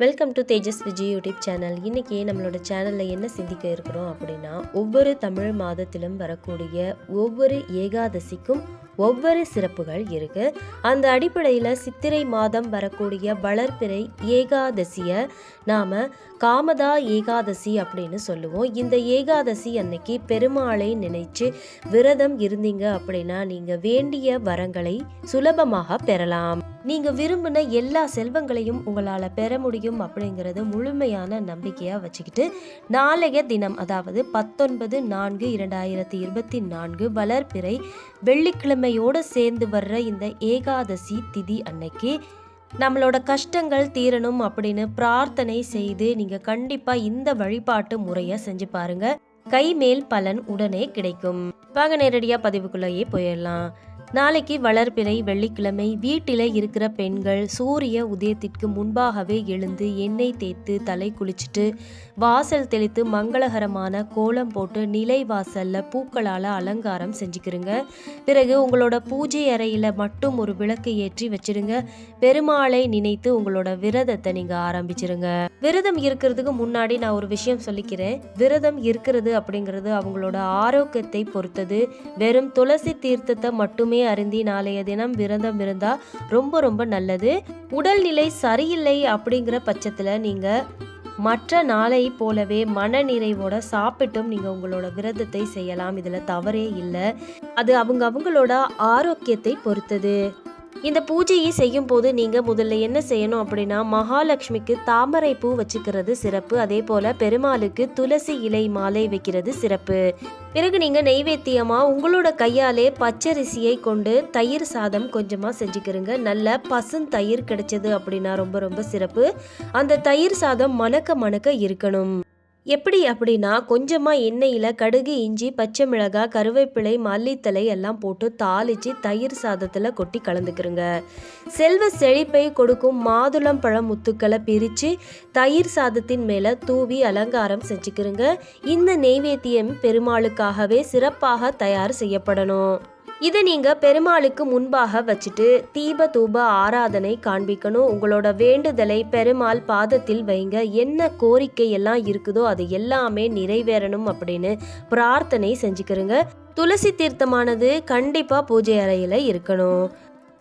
Welcome to Tejas Vijay YouTube channel. இன்றைக்கி நம்மளோட சேனலில் என்ன சிந்திக்க இருக்கிறோம் அப்படின்னா, ஒவ்வொரு தமிழ் மாதத்திலும் வரக்கூடிய ஒவ்வொரு ஏகாதசிக்கும் ஒவ்வொரு சிறப்புகள் இருக்குது. அந்த அடிப்படையில் சித்திரை மாதம் வரக்கூடிய வளர்பிறை ஏகாதசியை நாம் காமதா ஏகாதசி அப்படின்னு சொல்லுவோம். இந்த ஏகாதசி அன்னைக்கு பெருமாளை நினைச்சு விரதம் இருந்தீங்க அப்படின்னா நீங்கள் வேண்டிய வரங்களை சுலபமாக பெறலாம். நீங்கள் விரும்பின எல்லா செல்வங்களையும் உங்களால் பெற முடியும் அப்படிங்கிறது முழுமையான நம்பிக்கையாக வச்சுக்கிட்டு, நாளைய தினம் அதாவது 19/4/2024 வளர்பிறை வெள்ளிக்கிழமையோடு சேர்ந்து வர்ற இந்த ஏகாதசி திதி அன்னைக்கு நம்மளோட கஷ்டங்கள் தீரணும் அப்படின்னு பிரார்த்தனை செய்து நீங்கள் கண்டிப்பாக இந்த வழிபாட்டு முறையை செஞ்சு பாருங்க. கைமேல் பலன் உடனே கிடைக்கும். வாங்க நேரடியாக பதிவுக்குள்ளேயே போயிடலாம். நாளைக்கு வளர்பிறை வெள்ளிக்கிழமை. வீட்டில் இருக்கிற பெண்கள் சூரிய உதயத்திற்கு முன்பாகவே எழுந்து எண்ணெய் தேய்த்து தலை குளிச்சுட்டு வாசல் தெளித்து மங்களகரமான கோலம் போட்டு நிலை வாசலில் பூக்களால் அலங்காரம் செஞ்சுக்கிறங்க. பிறகு உங்களோட பூஜை அறையில் மட்டும் ஒரு விளக்கு ஏற்றி வச்சிருங்க. பெருமாளை நினைத்து உங்களோட விரதத்தை நீங்கள் ஆரம்பிச்சிருங்க. விரதம் இருக்கிறதுக்கு முன்னாடி நான் ஒரு விஷயம் சொல்லிக்கிறேன். விரதம் இருக்கிறது அப்படிங்கிறது அவங்களோட ஆரோக்கியத்தை பொறுத்தது. வெறும் துளசி தீர்த்தத்தை மட்டுமே அருந்தி நாளைய தினம் விரதம் இருந்தா ரொம்ப ரொம்ப நல்லது. உடல்நிலை சரியில்லை அப்படிங்கிற பட்சத்துல நீங்க மற்ற நாளை போலவே மன நிறைவோட சாப்பிட்டும் நீங்க உங்களோட விரதத்தை செய்யலாம். இதுல தவறே இல்லை. அது அவங்களோட ஆரோக்கியத்தை பொறுத்தது. இந்த பூஜையை செய்யும் போது நீங்கள் முதல்ல என்ன செய்யணும் அப்படின்னா, மகாலட்சுமிக்கு தாமரை பூ வச்சுக்கிறது சிறப்பு. அதே போல் பெருமாளுக்கு துளசி இலை மாலை வைக்கிறது சிறப்பு. பிறகு நீங்கள் நெய்வேத்தியமாக உங்களோட கையாலே பச்சரிசியை கொண்டு தயிர் சாதம் கொஞ்சமாக செஞ்சுக்கிறங்க. நல்ல பசுந்தயிர் கிடைச்சது அப்படின்னா ரொம்ப ரொம்ப சிறப்பு. அந்த தயிர் சாதம் மணக்க இருக்கணும். எப்படி அப்படின்னா, கொஞ்சமாக எண்ணெயில் கடுகு, இஞ்சி, பச்சை மிளகாய், கருவேப்பிலை, மல்லித்தலை எல்லாம் போட்டு தாளித்து தயிர் சாதத்தில் கொட்டி கலந்துக்கிறங்க. செல்வ செழிப்பை கொடுக்கும் மாதுளம் பழம் முத்துக்களை பிரித்து தயிர் சாதத்தின் மேலே தூவி அலங்காரம் செஞ்சுக்கிறங்க. இந்த நெய்வேத்தியம் பெருமாளுக்காகவே சிறப்பாக தயார் செய்யப்படணும். இதை நீங்கள் பெருமாளுக்கு முன்பாக வச்சுட்டு தீப தூப ஆராதனை காண்பிக்கணும். உங்களோட வேண்டுதலை பெருமாள் பாதத்தில் வைங்க. என்ன கோரிக்கை எல்லாம் இருக்குதோ அது எல்லாமே நிறைவேறணும் அப்படின்னு பிரார்த்தனை செஞ்சுக்கிறங்க. துளசி தீர்த்தமானது கண்டிப்பாக பூஜை அறையில் இருக்கணும்.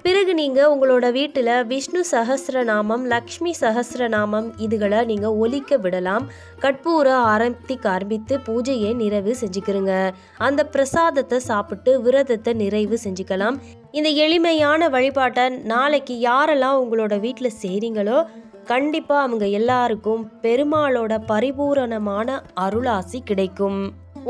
பிறகு நீங்கள் உங்களோட வீட்டில் விஷ்ணு சஹஸ்ரநாமம், லக்ஷ்மி சஹஸ்ரநாமம் இதுகளை நீங்கள் ஒலிக்க விடலாம். கற்பூர ஆரத்தி காண்பித்து பூஜையை நிறைவு செஞ்சுக்கிறங்க. அந்த பிரசாதத்தை சாப்பிட்டு விரதத்தை நிறைவு செஞ்சுக்கலாம். இந்த எளிமையான வழிபாட்டை நாளைக்கு யாரெல்லாம் உங்களோட வீட்டில் செய்கிறீங்களோ கண்டிப்பாக அவங்க எல்லாருக்கும் பெருமாளோட பரிபூரணமான அருளாசி கிடைக்கும்.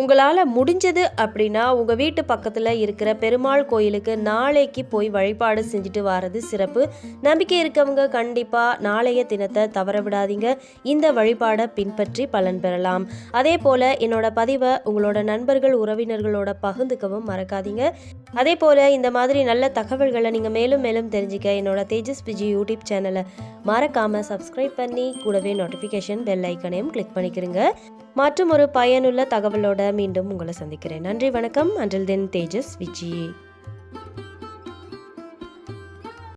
உங்களால் முடிஞ்சது அப்படின்னா உங்கள் வீட்டு பக்கத்தில் இருக்கிற பெருமாள் கோயிலுக்கு நாளைக்கு போய் வழிபாடு செஞ்சுட்டு வர்றது சிறப்பு. நம்பிக்கை இருக்கவங்க கண்டிப்பாக நாளைய தினத்தை தவற விடாதீங்க. இந்த வழிபாடை பின்பற்றி பலன் பெறலாம். அதே போல் என்னோட பதிவை உங்களோட நண்பர்கள் உறவினர்களோட பகிர்ந்துக்கவும் மறக்காதீங்க. அதே போல் இந்த மாதிரி நல்ல தகவல்களை நீங்கள் மேலும் மேலும் தெரிஞ்சுக்க என்னோட தேஜஸ் விஜய் யூடியூப் சேனலை மறக்காமல் சப்ஸ்கிரைப் பண்ணி கூடவே நோட்டிஃபிகேஷன் பெல் ஐக்கனையும் கிளிக் பண்ணிக்கிறங்க. மற்றும் ஒரு பயனுள்ள தகவலோட மீண்டும் உங்களை சந்திக்கிறேன். நன்றி, வணக்கம். அண்டில் தென் தேஜஸ் விஜய்.